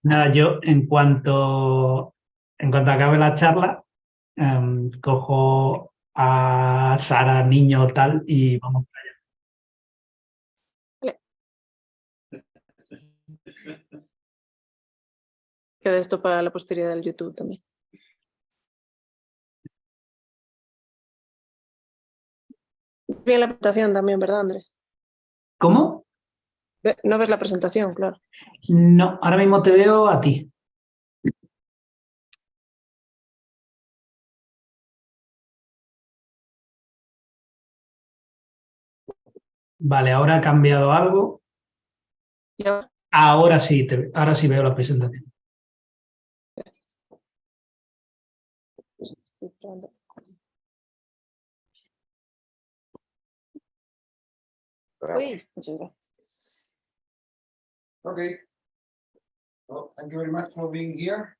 Nada, yo en cuanto acabe la charla, cojo a Sara, niño tal, y vamos para Vale. Queda esto para la posteridad del YouTube también. Bien la presentación también, ¿verdad, Andrés? ¿Cómo? No ves la presentación, claro. No, ahora mismo te veo a ti. Vale, ahora ha cambiado algo. ¿Ya? Ahora sí, ahora sí veo la presentación. Uy, muchas gracias. Okay. Well, thank you very much for being here.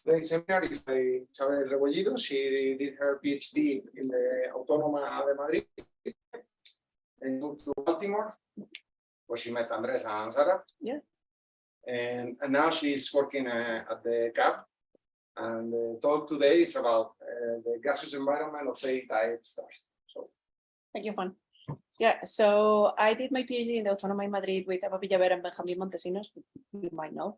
Today's seminar is by Isabel Rebollido. She did her PhD in the Autónoma de Madrid and moved to Baltimore, where she met Andres and Sara. Yeah. And now she's working at the CAP. And the talk today is about the gaseous environment of A-type stars. So, Thank you, Juan. Yeah, so I did my PhD in the Autónoma in Madrid with Eva Villaver and Benjamin Montesinos, you might know.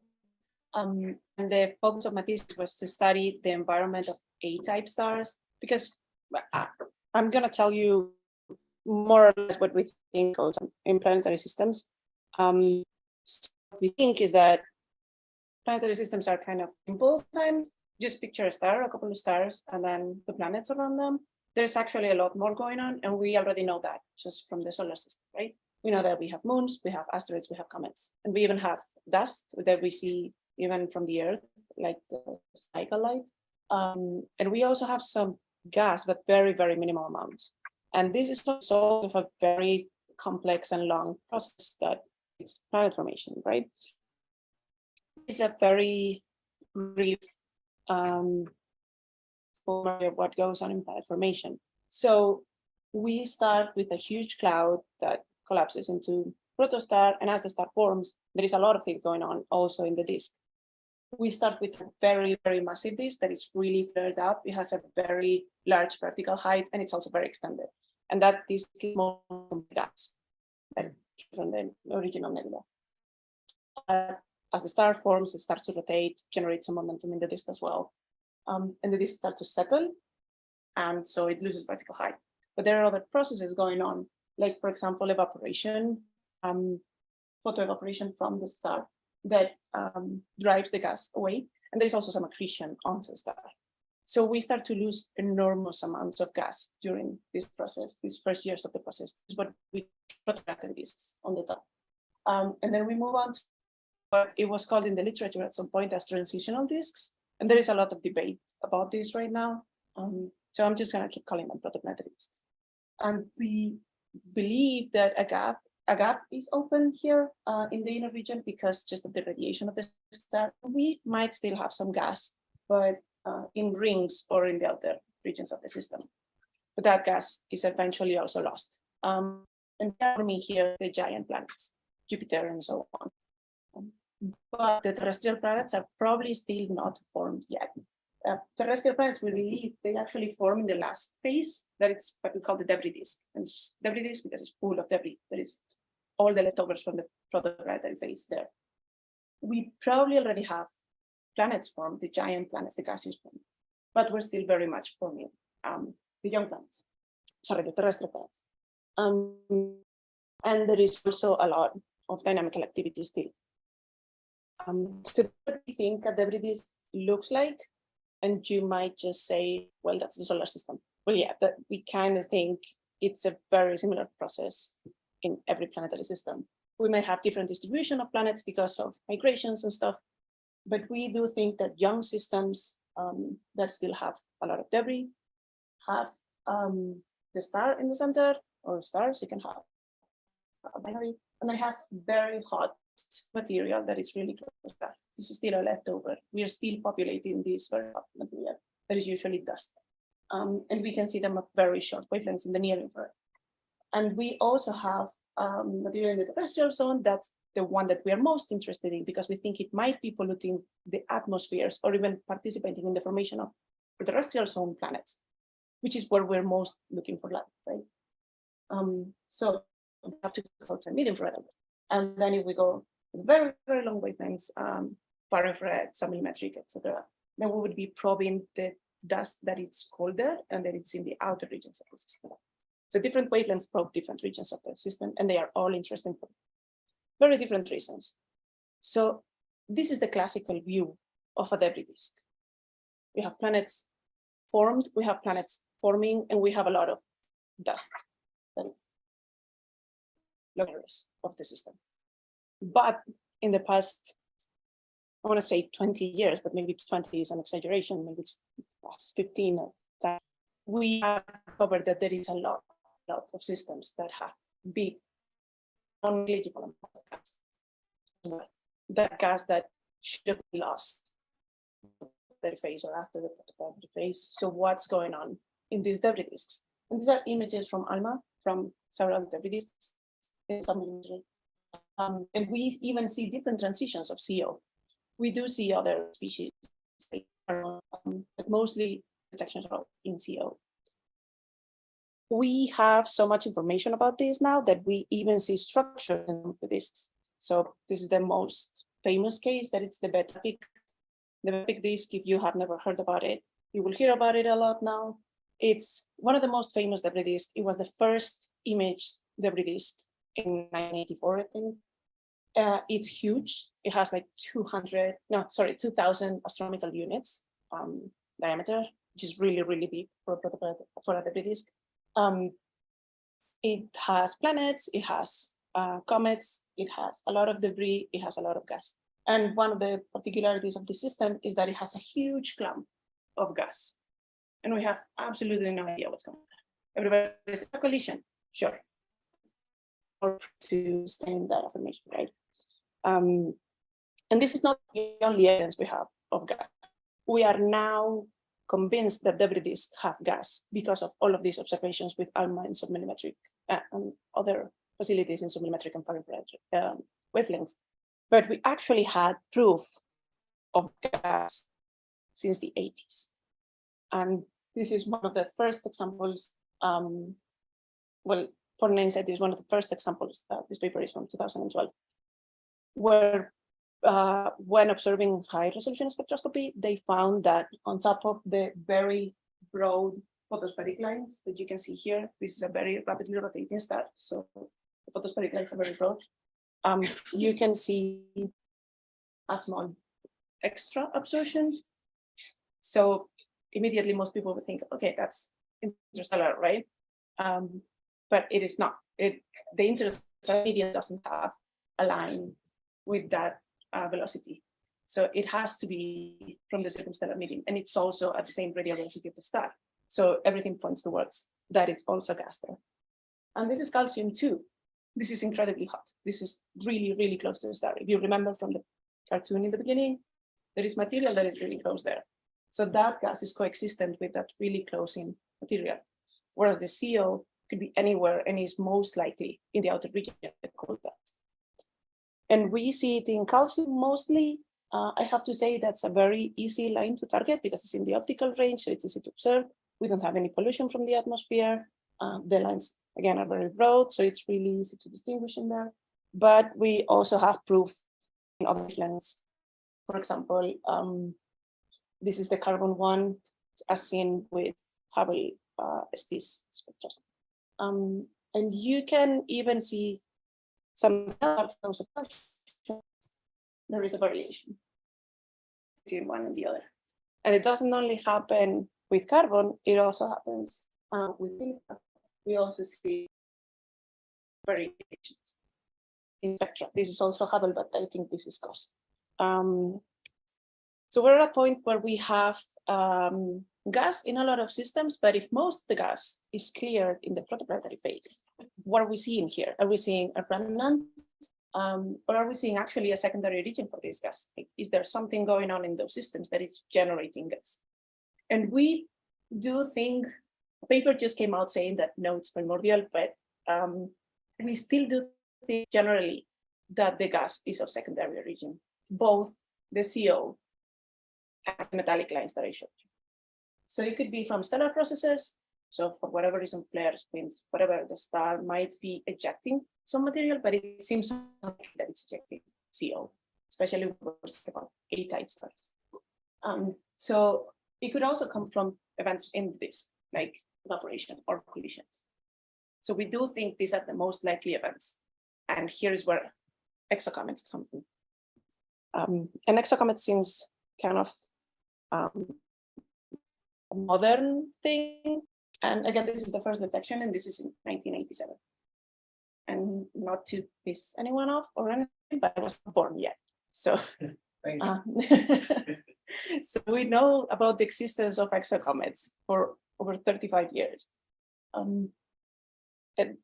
And the focus of my thesis was to study the environment of A-type stars, because I'm going to tell you more or less what we think also in planetary systems. So what we think is that planetary systems are kind of simple sometimes. Just picture a star, a couple of stars, and then the planets around them. There's actually a lot more going on, and we already know that just from the solar system, right? We know that we have moons, we have asteroids, we have comets, and we even have dust that we see even from the Earth, like the cycle light. And we also have some gas, but very, very minimal amounts. And this is sort of a very complex and long process that it's planet formation, right? It's a very brief of what goes on in planet formation. So we start with a huge cloud that collapses into protostar, and as the star forms, there is a lot of things going on also in the disk. We start with a very, very massive disk that is really flared up. It has a very large vertical height, and it's also very extended. And that disk is more gas from the original nebula. As the star forms, it starts to rotate, generate some momentum in the disk as well. And the disk starts to settle, and so it loses vertical height. But there are other processes going on, like, for example, evaporation, photoevaporation from the star that drives the gas away. And there's also some accretion on the star. So we start to lose enormous amounts of gas during this process, these first years of the process. This is what we photographic disks on the top. And then we move on to what it was called in the literature at some point as transitional disks. And there is a lot of debate about this right now. So I'm just going to keep calling them protoplanetary disks. And we believe that a gap is open here in the inner region because just of the radiation of the star. We might still have some gas, but in rings or in the outer regions of the system. But that gas is eventually also lost. And for me here, the giant planets, Jupiter and so on. But the terrestrial planets are probably still not formed yet. Terrestrial planets, we believe they actually form in the last phase, that it's what we call the debris disk. And it's debris disk because it's full of debris. There is all the leftovers from the protoplanetary phase there. We probably already have planets formed, the giant planets, the gaseous planets, but we're still very much forming the young planets, sorry, the terrestrial planets. And there is also a lot of dynamical activity still. So what we think a debris disk looks like, and you might just say, well, that's the solar system. Well, yeah, but we kind of think it's a very similar process in every planetary system. We may have different distribution of planets because of migrations and stuff, but we do think that young systems that still have a lot of debris have the star in the center, or stars, you can have a binary, and it has very hot material that is really close to that. This is still a leftover. We are still populating this very hot material that is usually dust. And we can see them at very short wavelengths in the near infrared. And we also have material in the terrestrial zone. That's the one that we are most interested in because we think it might be polluting the atmospheres or even participating in the formation of terrestrial zone planets, which is where we're most looking for life, right? So we have to go to medium infrared. And then if we go to very, very long wavelengths, far infrared, submillimetric, etc., then we would be probing the dust that it's colder and that it's in the outer regions of the system. So different wavelengths probe different regions of the system, and they are all interesting for very different reasons. So this is the classical view of a debris disk. We have planets formed, we have planets forming, and we have a lot of dust that is layers of the system. But in the past, I want to say 20 years, but maybe 20 is an exaggeration, maybe it's past 15, we have covered that there is a lot of systems that have big, non-negligible amount of gas. That gas that should have been lost the phase or after the protoplanetary phase. So what's going on in these debris disks? And these are images from ALMA, from several debris disks in some imagery. And we even see different transitions of CO. We do see other species, but mostly detections are in CO. We have so much information about this now that we even see structure in the disks. So this is the most famous case, that it's the beta peak. The beta peak disk, if you have never heard about it, you will hear about it a lot now. It's one of the most famous debris disks. It was the first imaged debris disk in 1984, I think. It's huge. It has like 2,000 astronomical units diameter, which is really, really big for a debris disk. It has planets, it has comets, it has a lot of debris, it has a lot of gas. And one of the particularities of the system is that it has a huge clump of gas. And we have absolutely no idea what's going on. Everybody says a collision, sure. Or to stand that affirmation, right? And this is not the only evidence we have of gas. We are now convinced that debris disks have gas because of all of these observations with ALMA and submillimetric and other facilities in submillimetric and far infrared wavelengths. But we actually had proof of gas since the 80s. And this is one of the first examples. Well, Fortnite said this is one of the first examples. This paper is from 2012, where when observing high resolution spectroscopy, they found that on top of the very broad photospheric lines that you can see here, this is a very rapidly rotating star. So the photospheric lines are very broad. You can see a small extra absorption. So immediately most people would think, okay, that's interstellar, right? But it is not. The interstellar medium doesn't have a line with that velocity. So it has to be from the circumstellar medium, and it's also at the same radial velocity of the star. So everything points towards that it's also gas there. And this is calcium too. This is incredibly hot. This is really, really close to the star. If you remember from the cartoon in the beginning, there is material that is really close there. So that gas is coexistent with that really close in material. Whereas the CO could be anywhere and is most likely in the outer region of the cold dust. And we see it in calcium mostly. I have to say that's a very easy line to target because it's in the optical range, so it's easy to observe. We don't have any pollution from the atmosphere. The lines, again, are very broad, so it's really easy to distinguish in there. But we also have proof in other wavelengths. For example, this is the carbon one, as seen with Hubble ST's spectroscopy. And you can even see some there is a variation between one and the other. And it doesn't only happen with carbon, it also happens with silicon. We also see variations in spectra. This is also Hubble, but I think this is COST. So we're at a point where we have gas in a lot of systems, but if most of the gas is cleared in the protoplanetary phase, what are we seeing here? Are we seeing a remnant, or are we seeing actually a secondary region for this gas? Is there something going on in those systems that is generating gas? And we do think, a paper just came out saying that no, it's primordial, but we still do think generally that the gas is of secondary origin, both the CO and the metallic lines that I showed you. So it could be from stellar processes. So for whatever reason, flares, winds, whatever, the star might be ejecting some material, but it seems that it's ejecting CO, especially about A-type stars. So it could also come from events in the disk, like evaporation or collisions. So we do think these are the most likely events. And here's where exocomets come in. An exocomet seems kind of a modern thing. And again, this is the first detection, and this is in 1987. And not to piss anyone off or anything, but I wasn't born yet. So, so we know about the existence of exocomets for over 35 years. And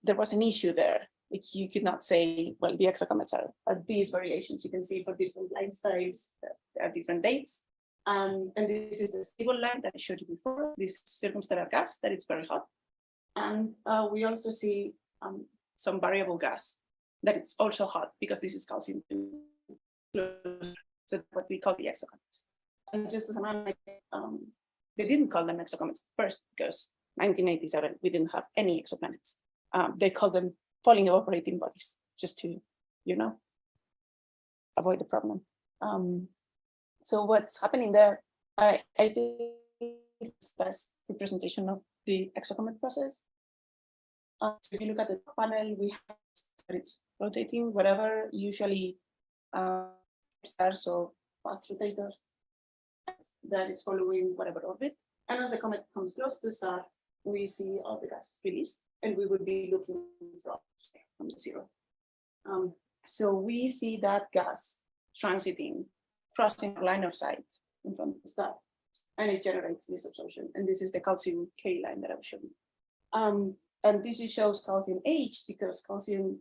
there was an issue there. Like you could not say, well, the exocomets are these variations. You can see for different line styles, there are different dates. And this is the stable line that I showed you before, this circumstellar gas that it's very hot. And we also see some variable gas that it's also hot because this is calcium. So what we call the exocomets. And just as a matter, they didn't call them exocomets first because 1987, we didn't have any exoplanets. They called them falling evaporating bodies, just to, avoid the problem. So what's happening there, I think it's the best representation of the exocomet process. So if you look at the panel, we have that it's rotating, whatever, usually stars or fast rotators, that it's following whatever orbit. And as the comet comes close to the star, we see all the gas released, and we would be looking from the zero. So we see that gas transiting, crossing a line of sight in front of the star, and it generates this absorption. And this is the calcium K line that I was showing. And this shows calcium H because calcium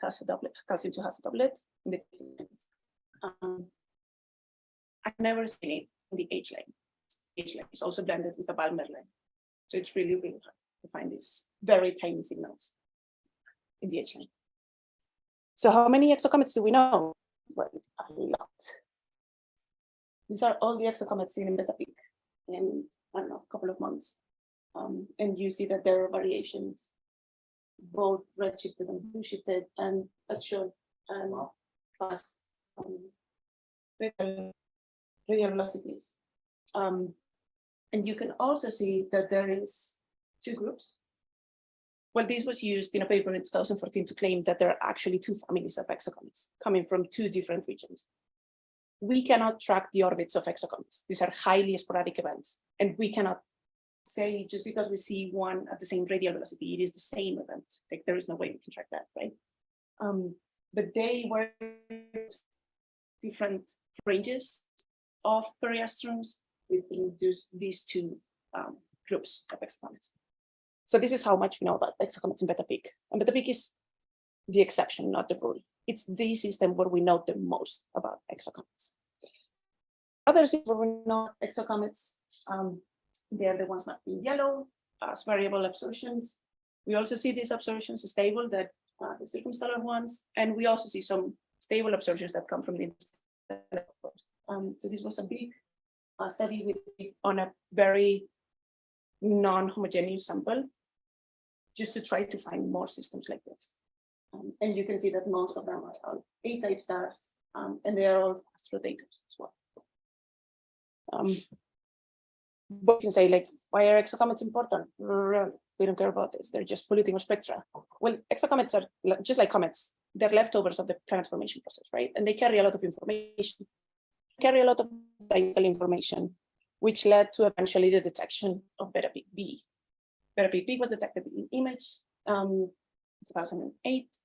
has a doublet. Calcium 2 has a doublet in the I've never seen it in the H line. H line is also blended with a Balmer line. So it's really, really hard to find these very tiny signals in the H line. So how many exocomets do we know? Well, a lot. These are all the exocomets seen in Beta Peak in, I don't know, a couple of months. And you see that there are variations, both redshifted and blue-shifted, and that's shown fast radial velocities. And you can also see that there is two groups. Well, this was used in a paper in 2014 to claim that there are actually two families of exocomets coming from two different regions. We cannot track the orbits of exocomets. These are highly sporadic events, and we cannot say just because we see one at the same radial velocity, it is the same event. Like there is no way we can track that, right? But they were different ranges of periastrums within these two groups of exocomets. So this is how much we know about exocomets in Beta Peak. And Beta Peak is the exception, not the rule. It's the system where we know the most about exocomets. Other systems where we know exocomets, they are the ones marked in yellow as variable absorptions. We also see these absorptions stable, that the circumstellar ones, and we also see some stable absorptions that come from the interstellar. So this was a big study on a very non-homogeneous sample, just to try to find more systems like this. And you can see that most of them are A-type stars, and they are all fast rotators as well. But you can say, like, why are exocomets important? We don't care about this. They're just polluting our spectra. Well, exocomets are just like comets. They're leftovers of the planet formation process, right? And they carry a lot of information, carry a lot of technical information, which led to eventually the detection of Beta Peak B. Beta Peak B was detected in image 2008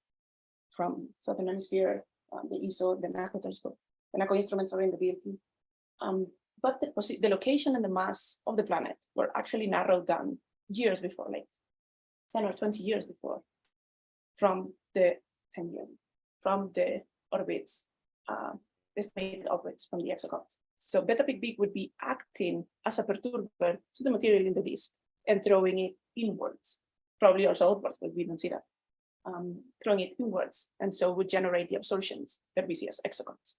from Southern Hemisphere, the ESO, the NACO telescope. The NACO instruments are in the VLT. But the location and the mass of the planet were actually narrowed down years before, like 10 or 20 years before, from the orbits, estimated orbits from the exocomets. So Beta Peak B would be acting as a perturber to the material in the disk and throwing it inwards, probably also outwards, but we don't see that. throwing it inwards, and so would generate the absorptions that we see as exocomets.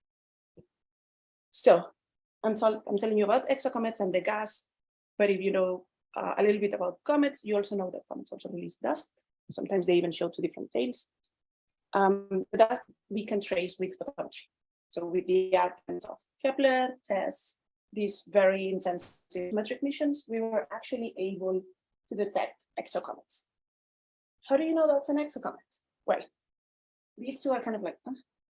So I'm telling you about exocomets and the gas, but if you know a little bit about comets, you also know that comets also release dust. Sometimes they even show two different tails. That we can trace with photometry. So with the advent of Kepler, TESS, these very insensitive metric missions, we were actually able to detect exocomets. How do you know that's an exocomet? Well, these two are kind of like,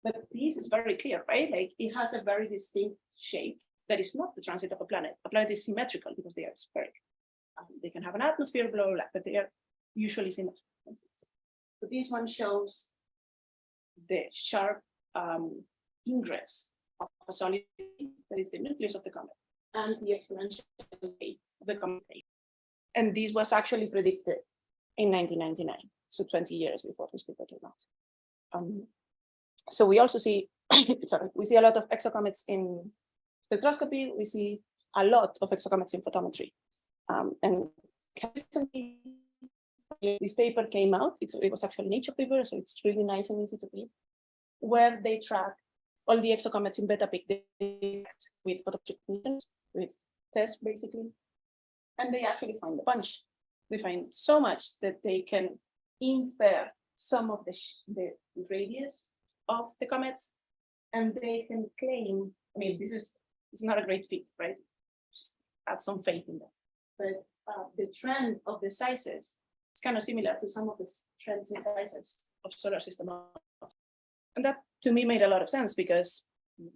but this is very clear, right? Like it has a very distinct shape that is not the transit of a planet. A planet is symmetrical because they are spherical. They can have an atmosphere, blah, blah, blah, but they are usually symmetrical. But this one shows the sharp ingress of a solid that is the nucleus of the comet and the exponential rate of the comet. And this was actually predicted in 1999, so 20 years before this paper came out. So we also see, we see a lot of exocomets in spectroscopy. We see a lot of exocomets in photometry. And recently, this paper came out. It was actually a Nature paper, so it's really nice and easy to read, where they track all the exocomets in beta peak with photometric missions, with tests basically, and they actually find a bunch. They find so much that they can infer some of the radius of the comets, and they can claim, I mean, this is not a great feat, right? Just add some faith in that. But the trend of the sizes is kind of similar to some of the trends in sizes of solar system. And that to me made a lot of sense because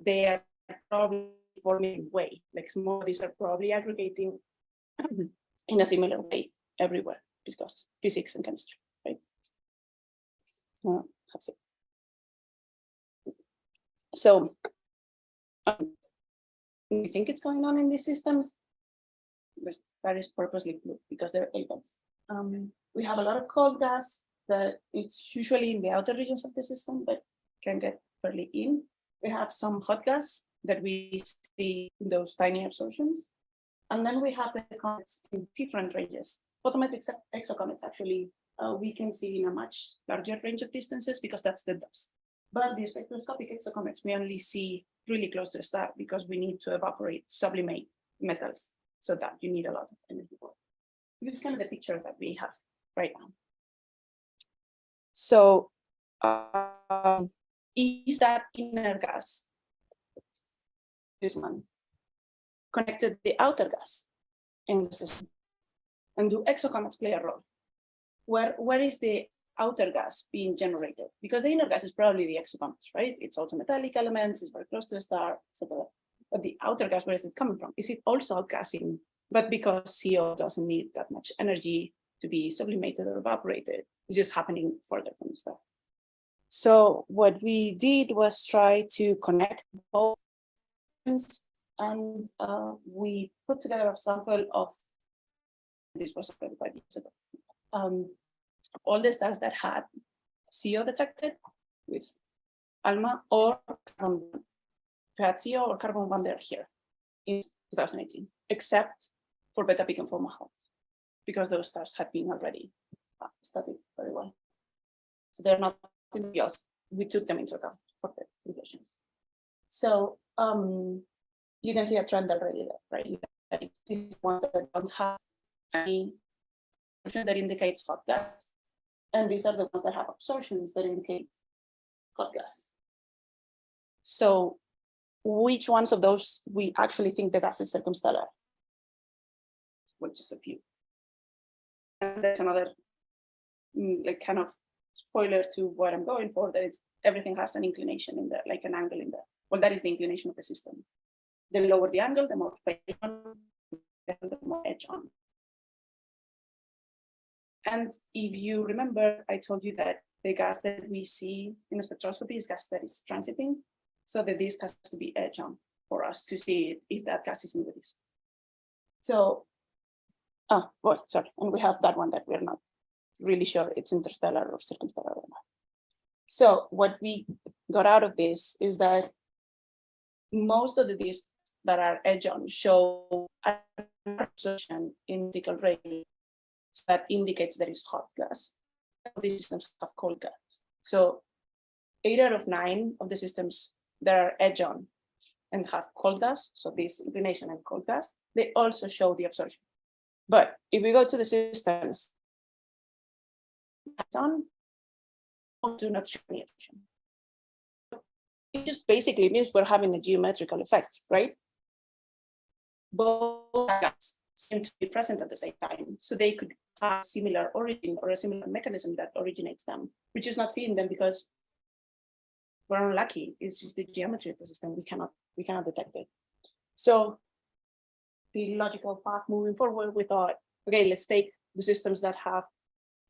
they are probably forming way, like some of these are probably aggregating in a similar way everywhere because physics and chemistry, right? So we think it's going on in these systems. That is purposely blue because they're atoms. We have a lot of cold gas that it's usually in the outer regions of the system, but can get fairly in. We have some hot gas that we see in those tiny absorptions. And then we have the comets in different ranges. Photometric exocomets, actually, we can see in a much larger range of distances because that's the dust. But the spectroscopic exocomets, we only see really close to the star because we need to evaporate, sublimate metals so that you need a lot of energy. This is kind of the picture that we have right now. So is that inner gas, this one, connected the outer gas in the system? And do exocomets play a role? Where is the outer gas being generated? Because the inner gas is probably the exocomets, right? It's also metallic elements, it's very close to the star, etc. But the outer gas, where is it coming from? Is it also outgassing? But because CO doesn't need that much energy to be sublimated or evaporated, it's just happening further from the star. So what we did was try to connect both, and we put together a sample of, this was 35 years ago, all the stars that had CO detected with ALMA or carbon. If you had CO or carbon one, they're here in 2018, except for beta peak and Fomalhaut, because those stars had been already studied very well. So they're not in the US. We took them into account for the conclusions. So you can see a trend already there, right? These ones that don't have any absorption that indicates hot gas, and these are the ones that have absorptions that indicate hot gas. So which ones of those we actually think the gas is circumstellar? Well, just a few. And there's another like kind of spoiler to what I'm going for, that is everything has an inclination in there, like an angle in there. Well, that is the inclination of the system. The lower the angle, the more phase on, the more edge on. And if you remember, I told you that the gas that we see in the spectroscopy is gas that is transiting, so the disk has to be edge on for us to see if that gas is in the disk. So, sorry, and we have that one that we're not really sure it's interstellar or circumstellar or not. So what we got out of this is that most of the disks that are edge on show absorption in vertical range that indicates there is hot gas. these systems have cold gas. So 8 out of 9 of the systems that are edge on and have cold gas, so this inclination and cold gas, they also show the absorption. But if we go to the systems on, do not show any absorption. It just basically means we're having a geometrical effect, right? Both gas seem to be present at the same time, so they could have similar origin or a similar mechanism that originates them. We're just not seeing them because we're unlucky. It's just the geometry of the system. We cannot detect it. So the logical path moving forward, we thought, okay, let's take the systems that have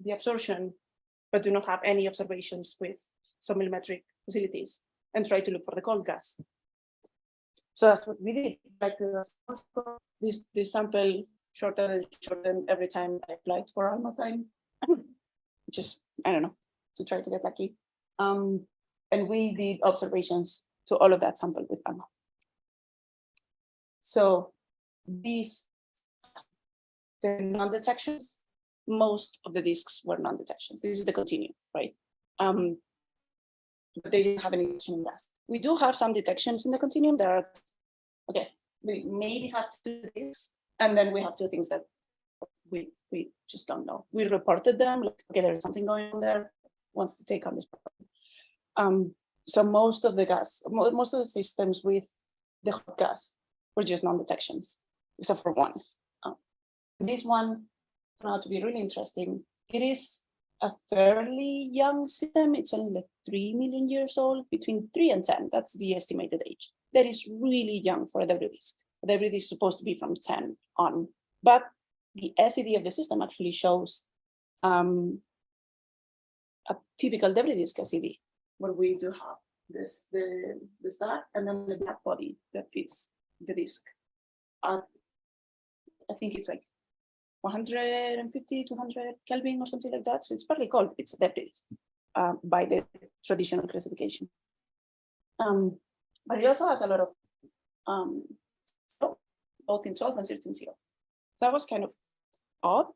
the absorption, but do not have any observations with some millimetric facilities and try to look for the cold gas. So that's what we did. Like this sample shortened every time I applied for ALMA time, just, I don't know, to try to get lucky. And we did observations to all of that sample with ALMA. So these, the non-detections, most of the disks were non-detections. This is the continuum, right? But they didn't have any detection in gas. We do have some detections in the continuum that are, okay, we maybe have 2 disks, and then we have 2 things that we just don't know. We reported them, like, okay, there's something going on there, wants to take on this problem. So most of the gas, most of the systems with the hot gas were just non-detections, except for one. This one turned out to be really interesting. It is a fairly young system. It's only like 3 million years old, between 3 and 10. That's the estimated age. That is really young for a debris disk. A debris disk is supposed to be from 10 on, but the SED of the system actually shows a typical debris disk SED, where we do have this the star and then the black body that fits the disk. I think it's like 150, 200 Kelvin or something like that. So it's fairly cold. It's a debris disk by the traditional classification. But it also has a lot of both in 12 and 13 0. That was kind of odd.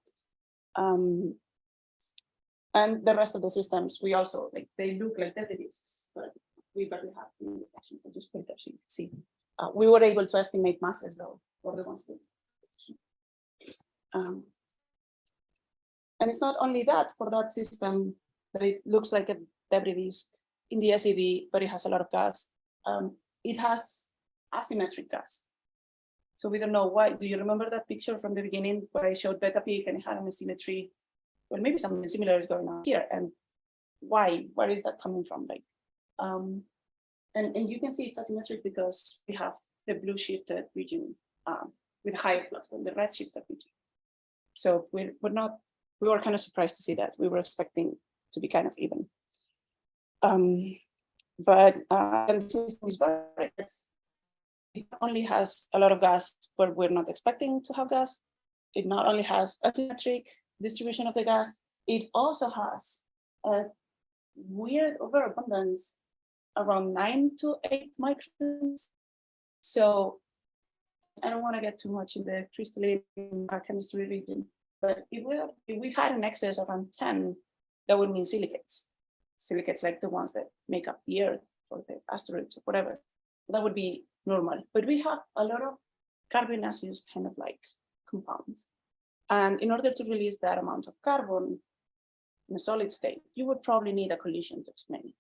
And the rest of the systems, we also, like, they look like debris disks, but we barely have any detections. So just put it there so you can see. We were able to estimate masses though, for the ones that. And it's not only that, for that system, that it looks like a debris disk in the SED, but it has a lot of gas. It has asymmetric gas. So we don't know why. Do you remember that picture from the beginning where I showed beta peak and it had an asymmetry? Well, maybe something similar is going on here. And why? Where is that coming from? Like, and you can see it's asymmetric because we have the blue shifted region with higher flux than the red shifted region. So we were kind of surprised to see that. We were expecting to be kind of even. But the system is very complex. It only has a lot of gas, but we're not expecting to have gas. It not only has asymmetric distribution of the gas, it also has a weird overabundance around 9 to 8 microns. So I don't want to get too much in the crystalline chemistry region, but if we had an excess around 10, that would mean silicates. Silicates like the ones that make up the Earth or the asteroids or whatever. That would be normal. But we have a lot of carbonaceous kind of like compounds. And in order to release that amount of carbon in a solid state, you would probably need a collision to explain it.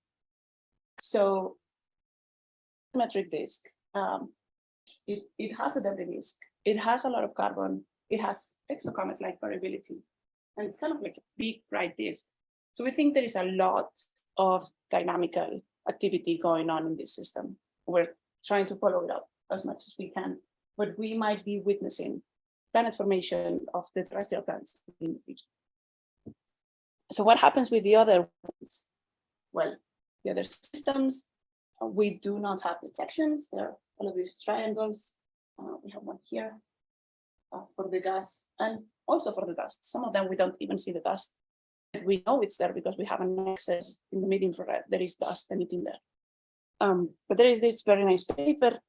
So metric disk, it has a debris disk, it has a lot of carbon, it has exocomet-like variability, and it's kind of like a big bright disk. So we think there is a lot of dynamical activity going on in this system. We're trying to follow it up as much as we can, but we might be witnessing planet formation of the terrestrial planets in the region. So what happens with the other ones? Well, the other systems, we do not have detections. There are all of these triangles. We have one here for the gas and also for the dust. Some of them we don't even see the dust. We know it's there because we have an excess in the mid-infrared. There is dust emitting there. But there is this very nice paper,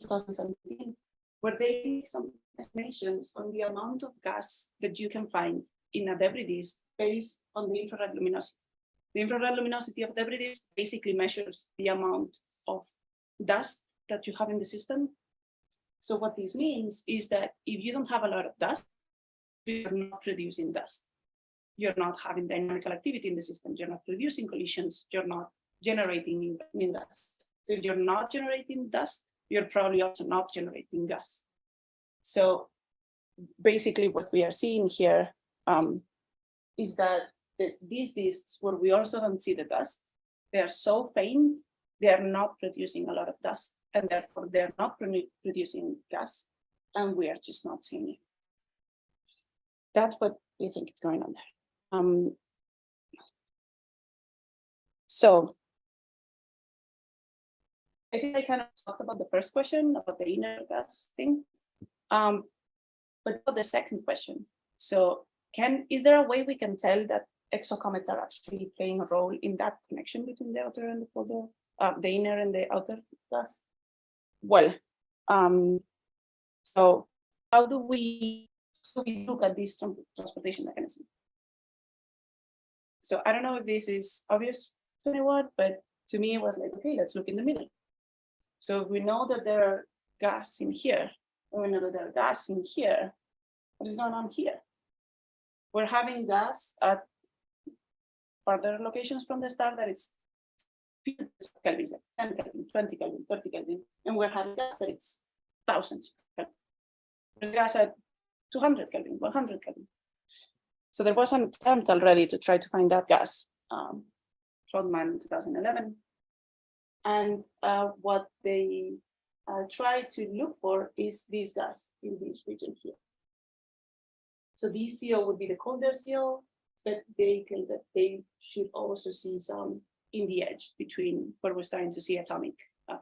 2017, where they make some estimations on the amount of gas that you can find in a debris disk based on the infrared luminosity. The infrared luminosity of debris disk basically measures the amount of dust that you have in the system. So what this means is that if you don't have a lot of dust, you're not producing dust. You're not having dynamical activity in the system. You're not producing collisions. You're not generating new dust. So if you're not generating dust, you're probably also not generating gas. So basically what we are seeing here is that these disks where we also don't see the dust, they are so faint, they are not producing a lot of dust, and therefore they're not producing gas, and we are just not seeing it. That's what we think is going on there. So I think I kind of talked about the first question about the inner gas thing, but about the second question. So is there a way we can tell that exocomets are actually playing a role in that connection between the outer and the inner and the outer gas? Well, so how do we look at this transportation mechanism? So I don't know if this is obvious to anyone, but to me it was like, okay, let's look in the middle. So if we know that there are gas in here, and we know that there are gas in here, what is going on here? We're having gas at further locations from the star that it's Kelvin, like 10 Kelvin, 20 Kelvin, 30 Kelvin, and we're having gas that it's thousands Kelvin. There's gas at 200 Kelvin, 100 Kelvin. So there was an attempt already to try to find that gas, Rodman in 2011. And what they tried to look for is this gas in this region here. So this CO would be the colder CO, but they claim that they should also see some in the edge between where we're starting to see atomic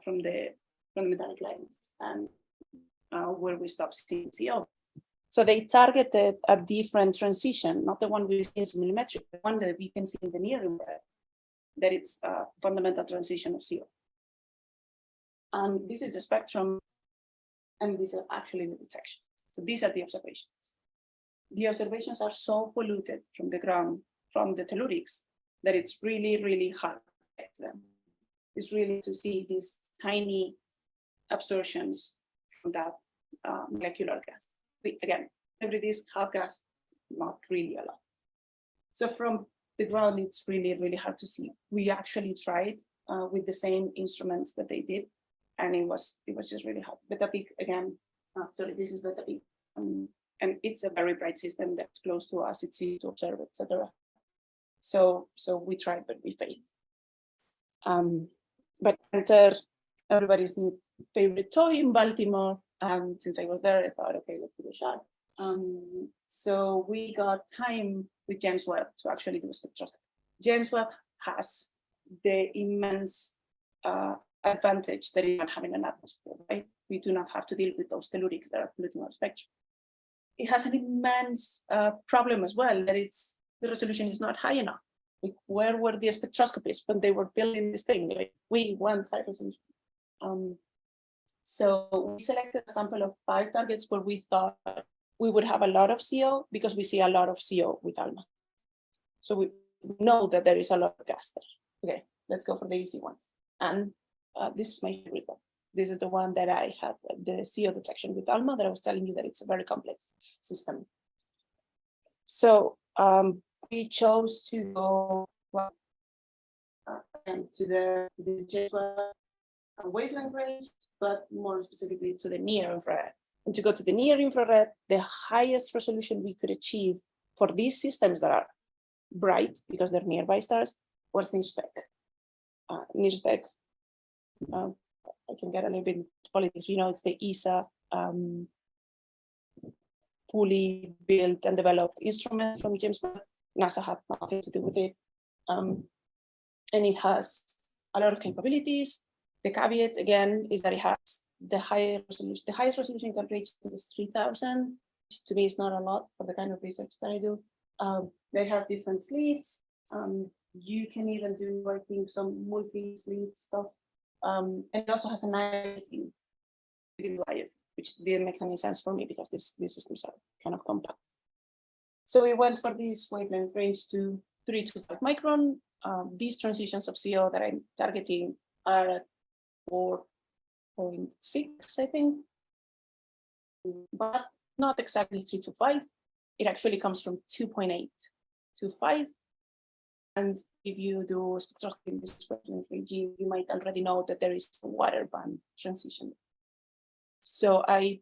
from the metallic lines and where we stop seeing CO. So they targeted a different transition, not the one we see as millimetric, the one that we can see in the near infrared, that it's a fundamental transition of CO. And this is the spectrum, and these are actually the detections. So these are the observations. The observations are so polluted from the ground, from the tellurics, that it's really, really hard to detect them. It's really to see these tiny absorptions from that molecular gas. Again, every disk has gas, not really a lot. So from the ground, it's really, really hard to see. We actually tried with the same instruments that they did, and it was just really hard. Beta peak again. Sorry, this is beta peak, and it's a very bright system that's close to us. It's easy to observe, etc. So we tried, but we failed. But enter everybody's favorite toy in Baltimore. And since I was there, I thought, okay, let's give it a shot. So we got time with James Webb to actually do a spectroscopy. James Webb has the immense advantage that it's not having an atmosphere, right? We do not have to deal with those tellurics that are polluting our spectrum. It has an immense problem as well, that the resolution is not high enough. Like, where were the spectroscopists when they were building this thing? Like, we want high resolution. So we selected a sample of 5 targets where we thought we would have a lot of CO because we see a lot of CO with ALMA. So we know that there is a lot of gas there. Okay, let's go for the easy ones. And this is my favorite one. This is the one that I had the CO detection with ALMA that I was telling you that it's a very complex system. So we chose to go to the wavelength range, but more specifically to the near infrared. And to go to the near infrared, the highest resolution we could achieve for these systems that are bright because they're nearby stars was NIRSPEC. NIRSPEC, I can get a little bit into politics. We know it's the ESA fully built and developed instrument from James Webb. NASA had nothing to do with it. And it has a lot of capabilities. The caveat, again, is that it has the highest resolution. The highest resolution you can reach is 3000, which to me is not a lot for the kind of research that I do. It has different slits. You can even do, I think, some multi-slit stuff. And it also has an IF, which didn't make any sense for me because these systems are kind of compact. So we went for this wavelength range to 3 to 5 micron. These transitions of CO that I'm targeting are at 4.6, I think, but not exactly 3 to 5. It actually comes from 2.8 to 5. And if you do spectroscopy in this wavelength regime, you might already know that there is a water band transition. So I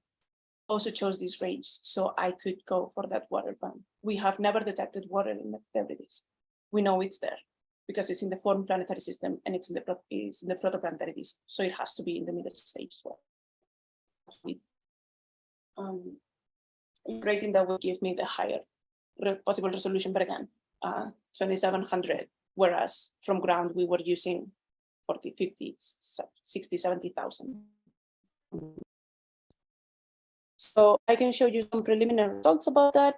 also chose this range so I could go for that water band. We have never detected water in the debris disk. We know it's there because it's in the formed planetary system and it's in the protoplanetary disk. So it has to be in the middle stage as well. Rating that would give me the higher possible resolution, but again, 2700, whereas from ground we were using 40, 50, 60, 70,000. So I can show you some preliminary results about that.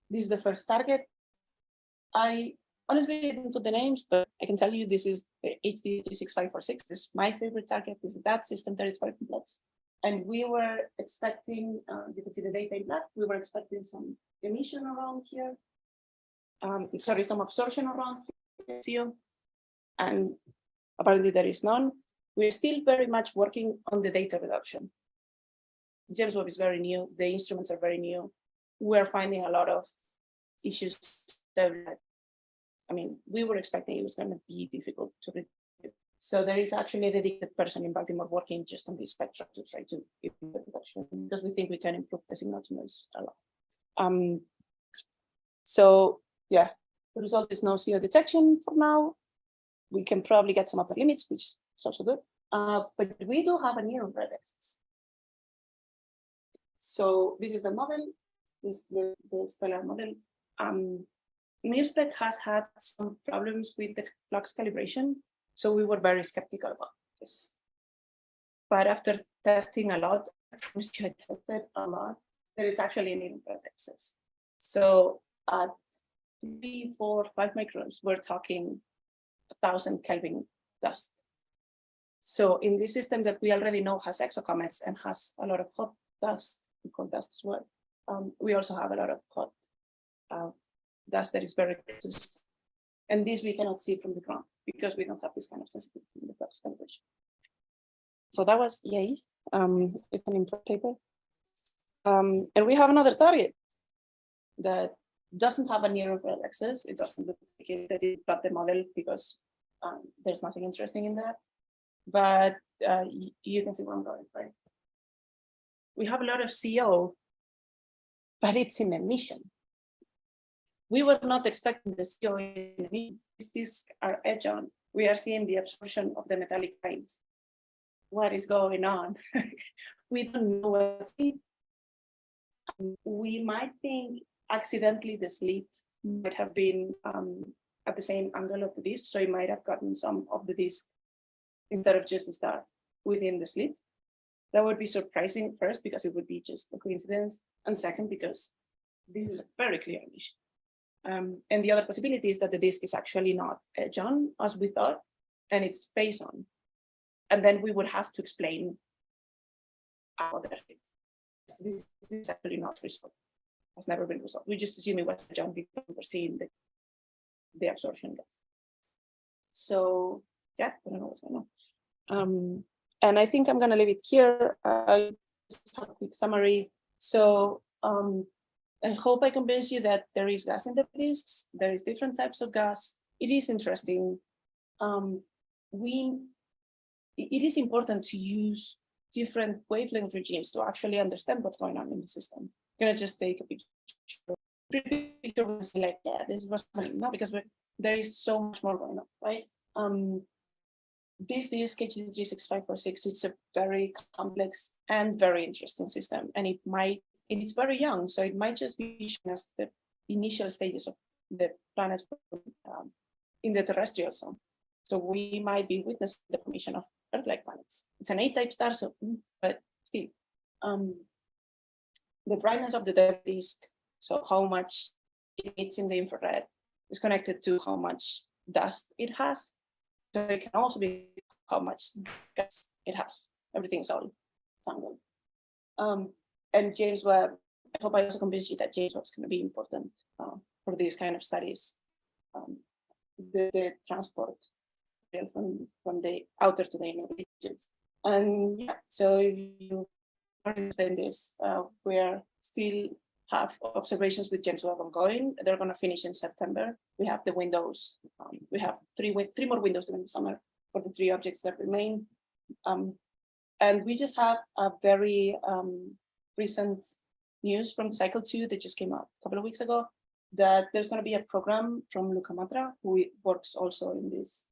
This is the first target. I honestly didn't put the names, but I can tell you this is the HD 36546. This is my favorite target. This is that system that is quite complex. And we were expecting, you can see the data in black, we were expecting some emission around here. Some absorption around here, and apparently there is none. We're still very much working on the data reduction. James Webb is very new, the instruments are very new. We're finding a lot of issues that, I mean, we were expecting it was going to be difficult to read. So there is actually a dedicated person in Baltimore working just on this spectrum to try to improve the reduction, because we think we can improve the signal to noise a lot. So yeah, the result is no CO detection for now. We can probably get some upper limits, which is also good. But we do have a near-infrared axis. So this is the model, the stellar model. NIRSPEC has had some problems with the flux calibration, so we were very skeptical about this. But after testing a lot, I promise you I tested a lot, there is actually an near-infrared axis. So at 3, 4, 5 microns, we're talking 1,000 Kelvin dust. So in this system that we already know has exocomets and has a lot of hot dust, cold dust as well, we also have a lot of hot dust that is very reduced. And this we cannot see from the ground because we don't have this kind of sensitivity in the flux calibration. So that was yay. It's an important paper. And we have another target that doesn't have a near-infrared axis. It doesn't duplicate the model because there's nothing interesting in that. But you can see where I'm going, right? We have a lot of CO, but it's in emission. We were not expecting the CO in emission. These disks are edge on. We are seeing the absorption of the metallic lines. What is going on? We don't know what's in. We might think accidentally the slit might have been at the same angle of the disk, so it might have gotten some of the disk instead of just the star within the slit. That would be surprising first because it would be just a coincidence, and second because this is a very clear emission. And the other possibility is that the disk is actually not edge on as we thought, and it's face on. And then we would have to explain how that fits. This is actually not resolved. Has never been resolved. We just assume it was edge on because we're seeing the absorption gas. So yeah, I don't know what's going on. And I think I'm going to leave it here. Just a quick summary. So I hope I convince you that there is gas in the disks. There is different types of gas. It is interesting. It is important to use different wavelength regimes to actually understand what's going on in the system. I'm going to just take a picture and say like, yeah, this is what's happening. No, because there is so much more going on, right? This disk HD 36546, it's a very complex and very interesting system, and it is very young, so it might just be showing us the initial stages of the planet in the terrestrial zone. So we might be witnessing the formation of Earth-like planets. It's an A-type star, so but still, the brightness of the disk, so how much it emits in the infrared, is connected to how much dust it has. So it can also be how much gas it has. Everything's all tangled. And James Webb I hope I also convinced you that James Webb is going to be important for these kind of studies. The transport from the outer to the inner regions. And yeah, so if you understand this, we are still have observations with James Webb ongoing. They're going to finish in September. We have the windows. We have three more windows during the summer for the 3 objects that remain. And we just have a very recent news from the Cycle 2 that just came out a couple of weeks ago, that there's going to be a program from Luca Matra, who works also in this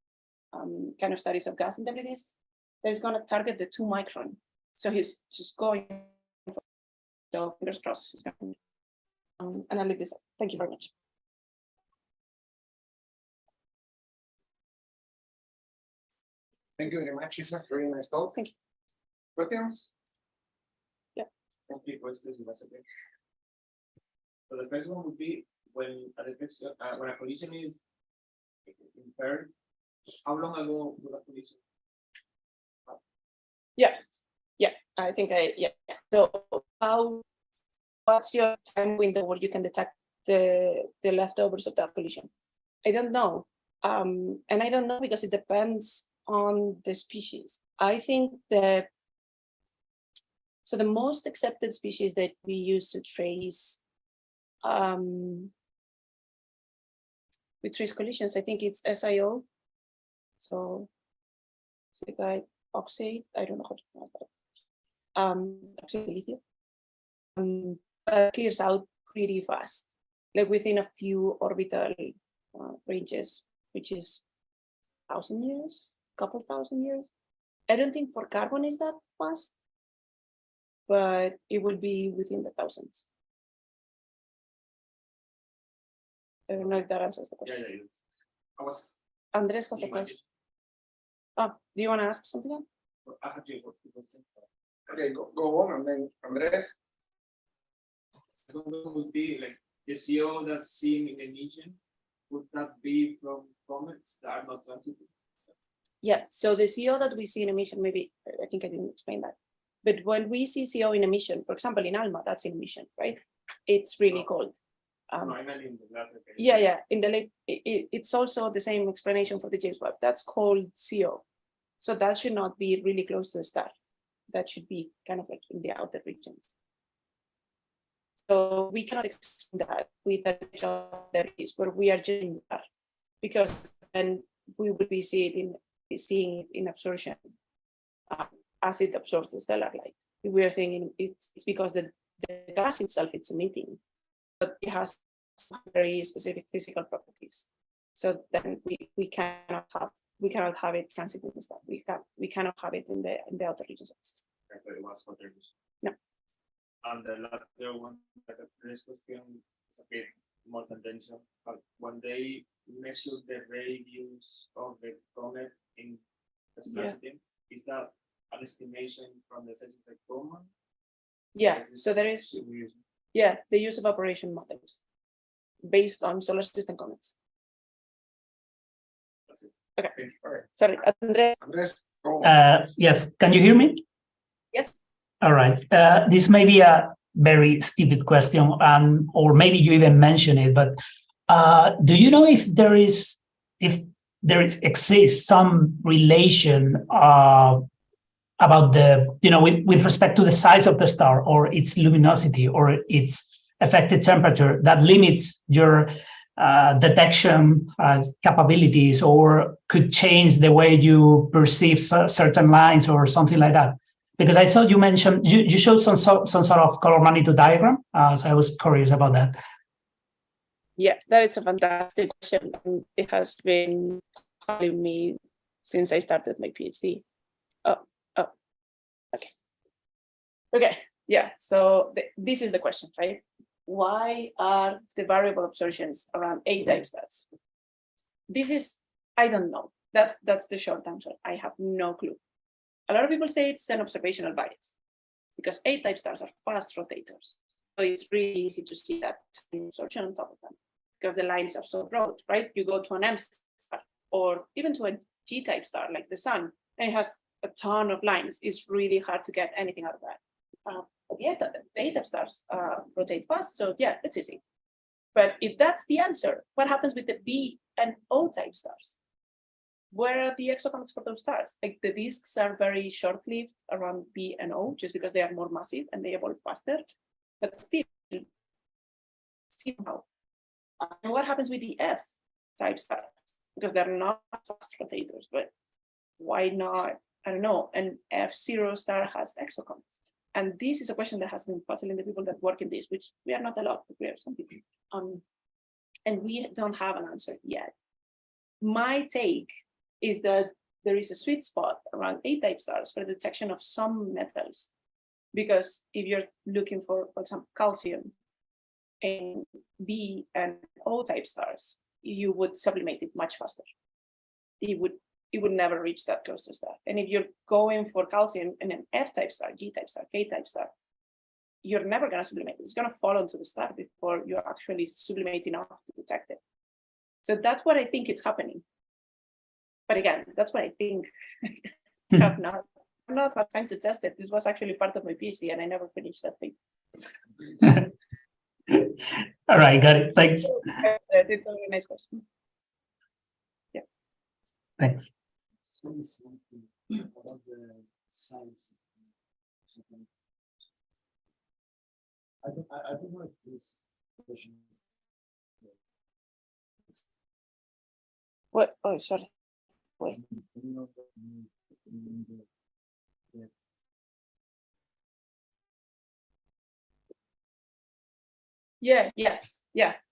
kind of studies of gas indemnities, that is going to target the 2 micron. So he's just going for, so fingers crossed. And I'll leave this up. Thank you very much. Thank you very much, Isa. Very nice talk. Thank you. Questions? Yeah. Okay, questions, that's okay. So the first one would be when a collision is impaired, how long ago was a collision? Yeah, I think So what's your time window where you can detect the leftovers of that collision? I don't know. And I don't know because it depends on the species. I think that, so the most accepted species that we use to trace collisions, I think it's SiO. So silicate oxide, I don't know how to pronounce that. Oxide lithium. Clears out pretty fast, like within a few orbital ranges, which is 1,000 years, couple thousand years. I don't think for carbon is that fast, but it will be within the thousands. I don't know if that answers the question. Yeah. I was. Andres has a question. Do you want to ask something else? I have to. Okay, go on, and then Andres. So would be like the CO that's seen in emission. Would that be from comets that are not transiting? Yeah, so the CO that we see in emission, maybe, I think I didn't explain that. But when we see CO in emission, for example, in ALMA, that's in emission, right? It's really cold. No, I meant in the latter case. Yeah, in the late, it's also the same explanation for the James Webb. That's called CO. So that should not be really close to the star. That should be kind of like in the outer regions. So we cannot explain that with that is where we are doing that, because then we would be seeing it in absorption as it absorbs the stellar light. We are saying it's because the gas itself it's emitting, but it has very specific physical properties. So then we cannot have it transiting the star. We cannot have it in the outer regions of the system. It was for the No. And the latter one, the next question is a bit more tangential. But when they measure the radius of the comet in the transiting, is that an estimation from the session of Coleman? Yeah, so there is, the use of evaporation models based on solar system comets. That's it. Okay. All right. Sorry, Andres. Andres, go on. Yes, can you hear me? Yes. All right. This may be a very stupid question, or maybe you even mention it, but do you know if there exists some relation about with respect to the size of the star or its luminosity or its effective temperature that limits your detection capabilities or could change the way you perceive certain lines or something like that? Because I saw you mentioned, you showed some sort of color magnitude diagram, so I was curious about that. Yeah, that is a fantastic question. And it has been following me since I started my PhD. Okay, yeah, so this is the question, right? Why are the variable absorptions around A-type stars? This is, I don't know. That's the short answer. I have no clue. A lot of people say it's an observational bias because A-type stars are fast rotators. So it's really easy to see that absorption on top of them because the lines are so broad, right? You go to an M star or even to a G-type star like the sun, and it has a ton of lines. It's really hard to get anything out of that. the A-type stars rotate fast, so yeah, it's easy. But if that's the answer, what happens with the B and O-type stars? Where are the exocomets for those stars? Like the disks are very short-lived around B and O, just because they are more massive and they evolve faster. But still, somehow. And what happens with the F-type stars? Because they're not fast rotators, but why not? I don't know. An F0 star has exocomets. And this is a question that has been puzzling the people that work in this, which we are not a lot, but we are some people. And we don't have an answer yet. My take is that there is a sweet spot around A-type stars for the detection of some metals. Because if you're looking for example, calcium in B and O-type stars, you would sublimate it much faster. It would never reach that close to star. And if you're going for calcium in an F-type star, G-type star, K-type star, you're never going to sublimate it. It's going to fall onto the star before you're actually sublimate enough to detect it. So that's what I think is happening. But again, that's what I think. I've not had time to test it. This was actually part of my PhD, and I never finished that thing. All right, got it. Thanks. It's a really nice question. Yeah. Thanks. Say something about the size. I don't know if this question. What? Oh, sorry. Wait. Yeah.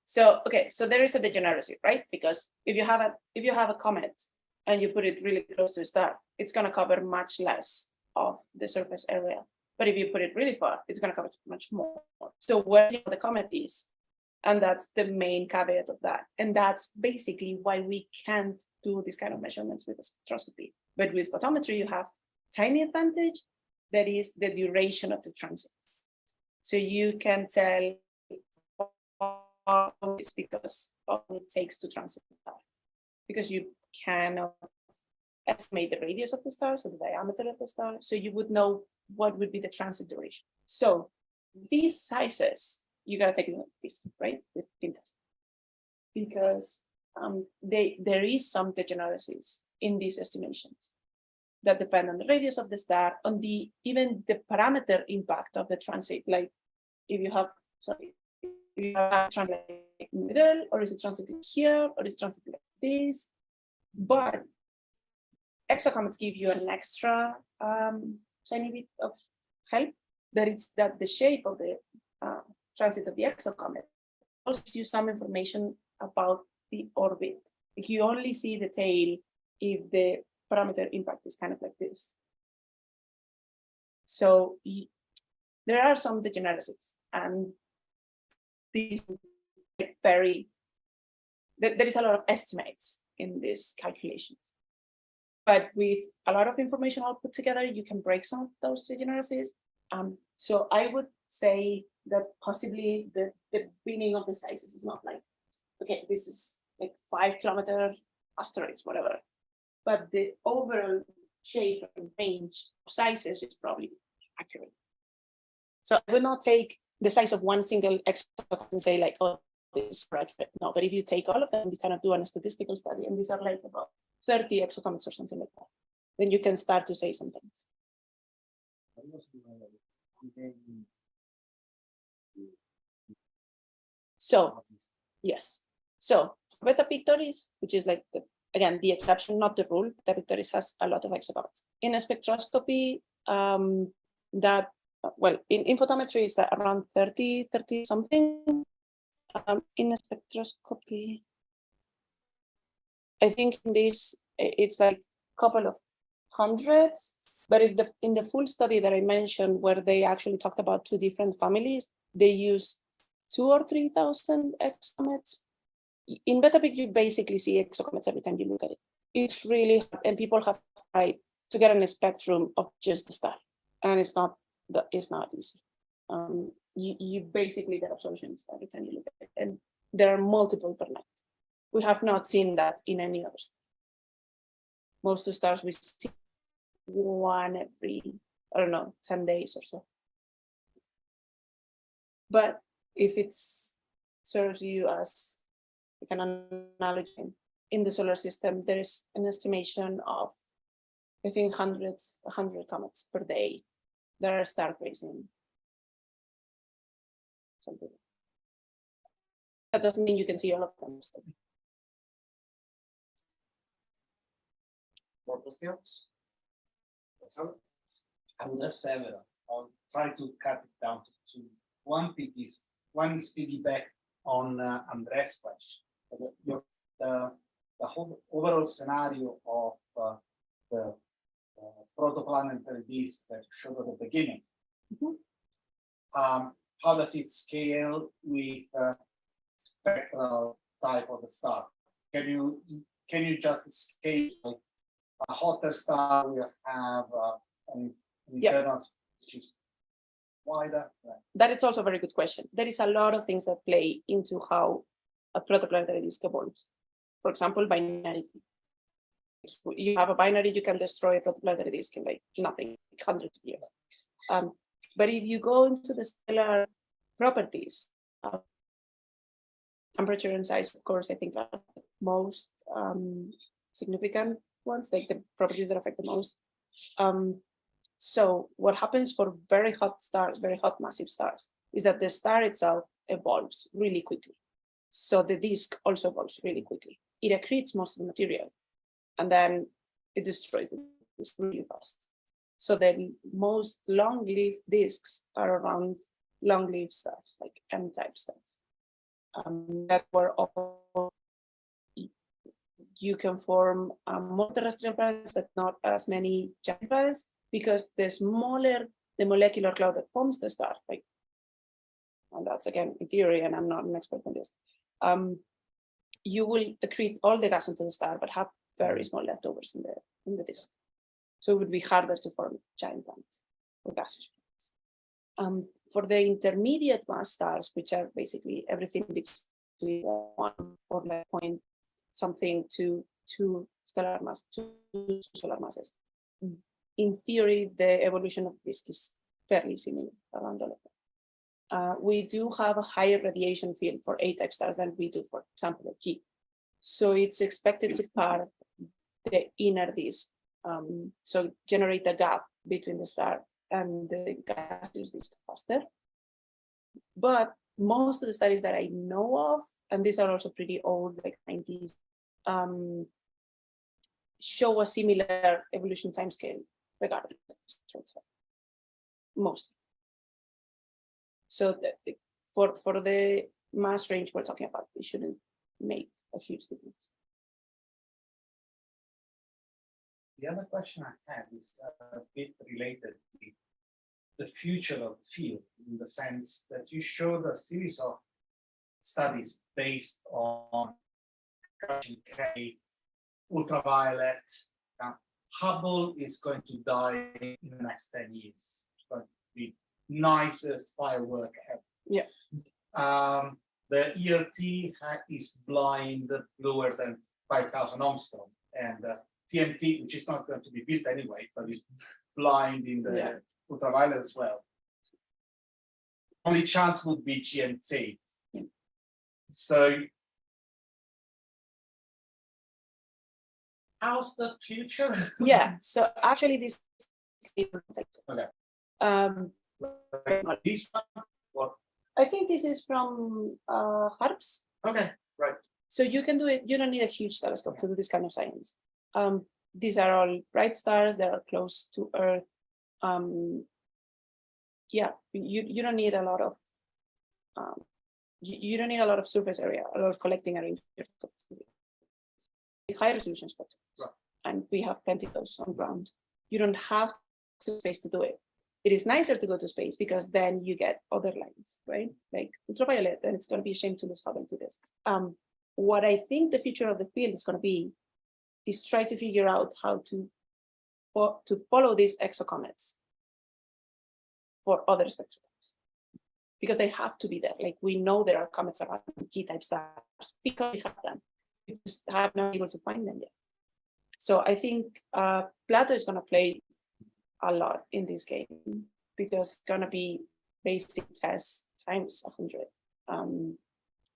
So okay, so there is a degeneracy, right? Because if you have a comet and you put it really close to a star, it's going to cover much less of the surface area. But if you put it really far, it's going to cover much more. So where the comet is, and that's the main caveat of that. And that's basically why we can't do this kind of measurements with a spectroscopy. But with photometry, you have tiny advantage, that is the duration of the transit. So you can tell it's because of what it takes to transit the star. Because you cannot estimate the radius of the star, so the diameter of the star, so you would know what would be the transit duration. So these sizes, you gotta take it like this, right, with pintas, because there is some degeneracies in these estimations that depend on the radius of the star, on even the parameter impact of the transit, like if you have transit in the middle, or is it transiting here, or is it transiting like this? But exocomets give you an extra tiny bit of help, that it's that the shape of the transit of the exocomet also gives you some information about the orbit. Like you only see the tail if the parameter impact is kind of like this. So there are some degeneracies, and these there is a lot of estimates in these calculations. But with a lot of information all put together, you can break some of those degeneracies. So I would say that possibly the beginning of the sizes is not like, okay, this is like 5 kilometer asteroids, whatever. But the overall shape and range of sizes is probably accurate. So I would not take the size of one single exocomet and say like, oh, this is accurate. No, but if you take all of them, you kind of do a statistical study, and these are like about 30 exocomets or something like that. Then you can start to say some things. So, yes. So Beta Pictoris, which is like, again, the exception, not the rule, Beta Pictoris has a lot of exocomets. In a spectroscopy, in photometry is around 30 something. In a spectroscopy, I think in this, it's like a couple of hundreds, but in the full study that I mentioned, where they actually talked about 2 different families, they used 2,000 or 3,000 exocomets. In BetaPic, you basically see exocomets every time you look at it. It's really hard, and people have tried to get a spectrum of just the star, and it's not easy. You basically get absorptions every time you look at it, and there are multiple per night. We have not seen that in any other star. Most of the stars we see one every, I don't know, 10 days or so. But if it serves you as like an analogy, in the solar system, there is an estimation of, I think, 100 comets per day that are star grazing. Something. That doesn't mean you can see all of them. More questions? Gonzalo? I would have several. I'll try to cut it down to two. One is piggyback on Andres' question. The whole overall scenario of the protoplanetary disk that you showed at the beginning. How does it scale with spectral type of the star? Can you just scale like a hotter star will have an internal which is wider? That is also a very good question. There is a lot of things that play into how a protoplanetary disk evolves. For example, binarity. You have a binary, you can destroy a protoplanetary disk in like nothing, hundreds of years. But if you go into the stellar properties, temperature and size, of course, I think are the most significant ones, like the properties that affect the most. So what happens for very hot stars, very hot massive stars, is that the star itself evolves really quickly. So the disk also evolves really quickly. It accretes most of the material, and then it destroys the disk really fast. So the most long-lived disks are around long-lived stars, like M-type stars. That were all, you can form more terrestrial planets, but not as many giant planets, because the smaller the molecular cloud that forms the star, like, and that's again in theory, and I'm not an expert on this, you will accrete all the gas into the star, but have very small leftovers in the disk. So it would be harder to form giant planets or gaseous planets. For the intermediate mass stars, which are basically everything between 1 or like point something to 2 stellar mass, 2 solar masses, in theory, the evolution of disk is fairly similar around all of them. We do have a higher radiation field for A-type stars than we do, for example, at G. So it's expected to pair the inner disk, so generate a gap between the star and the gaseous disk faster. But most of the studies that I know of, and these are also pretty old, like 90s, show a similar evolution timescale regardless of the transfer, mostly. So for the mass range we're talking about, we shouldn't make a huge difference. The other question I have is a bit related with the future of the field, in the sense that you showed a series of studies based on K, ultraviolet. Hubble is going to die in the next 10 years. It's going to be nicest firework ever. Yeah. The ELT is blind, bluer than 5,000 Armstrong, and TMT, which is not going to be built anyway, but is blind in the ultraviolet as well. Only chance would be GMT. So how's the future? Yeah, so actually this Okay. This one, what? I think this is from Harps. Okay, right. So you can do it, you don't need a huge telescope to do this kind of science. These are all bright stars that are close to Earth. Yeah, you don't need a lot of you don't need a lot of surface area, a lot of collecting area. High resolution spectrum, right. And we have plenty of those on ground. You don't have to space to do it. It is nicer to go to space because then you get other lines, right? Like ultraviolet, and it's going to be a shame to lose Hubble to this. What I think the future of the field is going to be is try to figure out how to follow these exocomets for other spectral types, because they have to be there. Like we know there are comets around G-type stars because we have them. We just have not been able to find them yet. So I think Plato is going to play a lot in this game because it's going to be basic tests times 100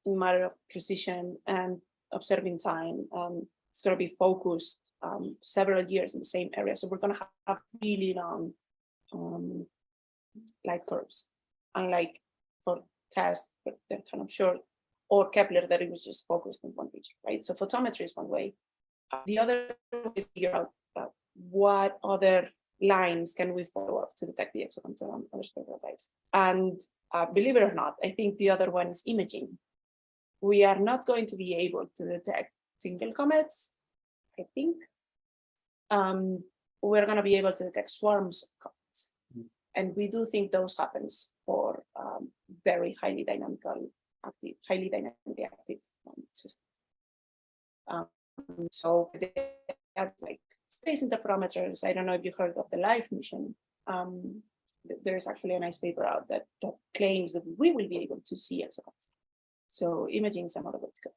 in matter of precision and observing time. It's going to be focused several years in the same area. So we're going to have really long light curves, unlike for TESS, but they're kind of short, or Kepler that it was just focused in one region, right? So photometry is one way. The other is figure out what other lines can we follow up to detect the exocomets and other spectral types. And believe it or not, I think the other one is imaging. We are not going to be able to detect single comets, I think. We're going to be able to detect swarms of comets. And we do think those happens for very highly dynamically active systems. So they have like space interferometers. I don't know if you heard of the LIFE mission. There's actually a nice paper out that claims that we will be able to see exocomets. So imaging is another way to go.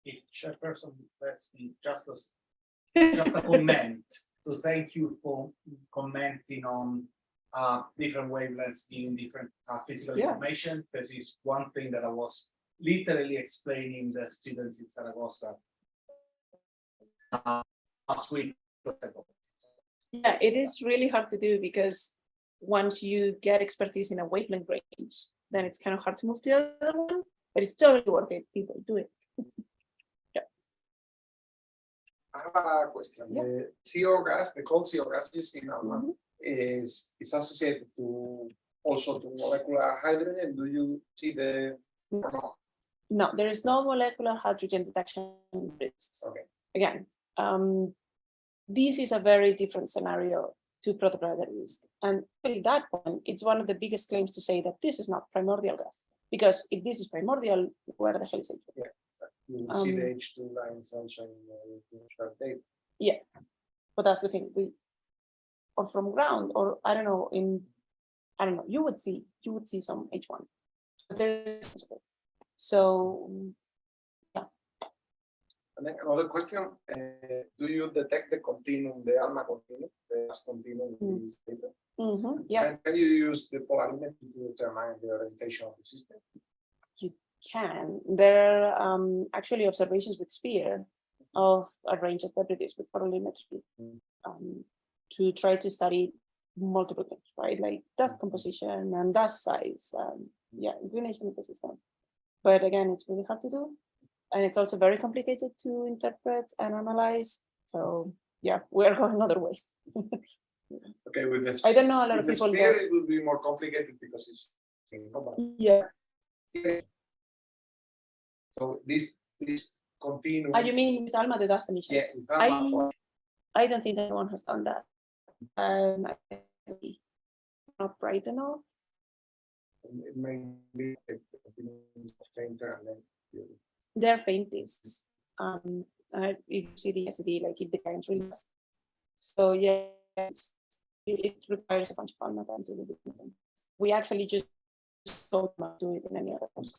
If chairperson lets me just a comment to thank you for commenting on different wavelengths giving different physical information, because it's one thing that I was literally explaining the students in Zaragoza last week. Yeah, it is really hard to do because once you get expertise in a wavelength range, then it's kind of hard to move to the other one, but it's totally worth it. People do it. I have a question. Yeah. The CO gas, the cold CO gas used in ALMA is associated to also to molecular hydrogen. Do you see the or not? No, there is no molecular hydrogen detection risks. Okay. Again, this is a very different scenario to protoplanetary disk. And at that point, it's one of the biggest claims to say that this is not primordial gas. Because if this is primordial, where the hell is it? Yeah. You will see the H2 lines also in the chart data. Yeah, but that's the thing. Or from ground, or I don't know. You would see some H1. But so yeah. And then another question: do you detect the continuum, the ALMA continuum, the gas continuum in this data? Yeah. And can you use the polarimetry to determine the orientation of the system? You can. There are actually observations with sphere of a range of deputies with polarimetry to try to study multiple things, right? Like dust composition and dust size, inclination of the system. But again, it's really hard to do. And it's also very complicated to interpret and analyze. So yeah, we're going other ways. Okay, with this. I don't know a lot of people. Sphere, it will be more complicated because it's Yeah. So this continuum. You mean with ALMA, the dust emission? Yeah, with ALMA. I don't think anyone has done that. Not bright enough. It may be fainter and then They're faintest. If you see the SD, like it depends really fast. So yeah, it requires a bunch of ALMA time to do it. We actually just don't do it in any other course.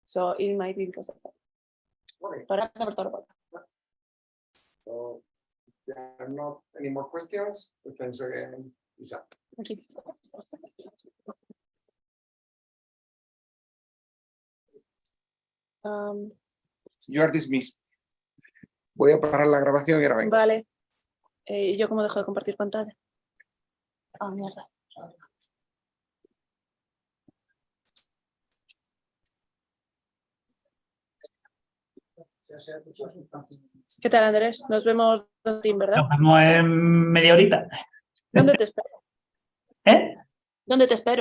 So it might be because of that. Okay. But I've never thought about that. So there are not any more questions. Thanks again, Isa. Thank you. You are dismissed. Voy a parar la grabación y ahora vengo. Vale. ¿Yo cómo dejo de compartir pantalla? Ah, mierda. ¿Qué tal, Andrés? Nos vemos en ¿verdad? Nos vemos en media horita. ¿Dónde te espero? ¿Eh? ¿Dónde te espero?